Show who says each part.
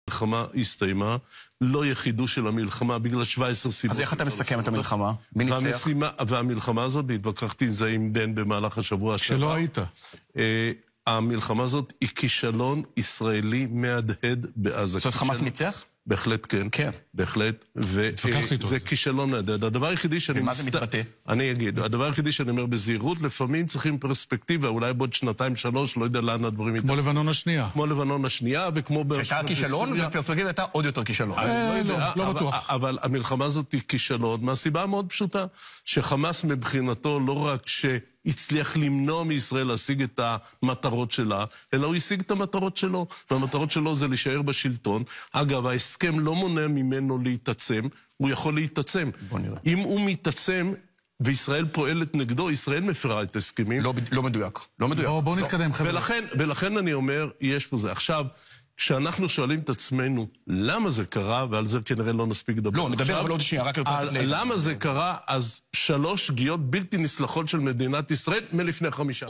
Speaker 1: המלחמה הסתיימה, לא יהיה חידוש של המלחמה בגלל 17 סיבות.
Speaker 2: אז איך אתה מסכם את המלחמה? מי ניצח?
Speaker 1: והמלחמה הזאת, והתווכחתי עם זה עם בן במהלך השבוע שעבר.
Speaker 3: שלא היית.
Speaker 1: המלחמה הזאת היא כישלון ישראלי מהדהד בעזה.
Speaker 2: זאת אומרת, חמאס ניצח?
Speaker 1: בהחלט כן.
Speaker 2: כן.
Speaker 1: בהחלט. וזה כישלון מהדהד. הדבר היחידי שאני...
Speaker 2: ומה זה מתבטא?
Speaker 1: אני אגיד, הדבר היחידי שאני אומר בזהירות, לפעמים צריכים פרספקטיבה, אולי בעוד 2-3, לא יודע לאן הדברים איתם.
Speaker 3: כמו לבנון השנייה.
Speaker 1: כמו לבנון השנייה, וכמו...
Speaker 2: שהייתה כישלון, ובפרספקטיבה הייתה עוד יותר כישלון.
Speaker 3: לא בטוח.
Speaker 1: אבל המלחמה הזאת היא כישלון, מהסיבה המאוד פשוטה, שחמאס מבחינתו לא רק הצליח למנוע מישראל להשיג את המטרות שלה, אלא הוא השיג את המטרות שלו, והמטרות שלו זה להישאר בשלטון. אגב, ההסכם לא מונע ממנו להתעצם, הוא יכול להתעצם. אם הוא מתעצם וישראל פועלת נגדו, ישראל מפרה את הסכמים.
Speaker 2: לא מדויק. לא מדויק.
Speaker 3: בואו נתקדם, חבר'ה.
Speaker 1: ולכן אני אומר, יש פה זה. עכשיו, כשאנחנו שואלים את עצמנו למה זה קרה, ועל זה כנראה לא נספיק לדבר.
Speaker 2: לא, נדבר אבל עוד שנייה, רק
Speaker 1: למה זה קרה, אז 3 שגיאות בלתי נסלחות של מדינת ישראל מלפני 5.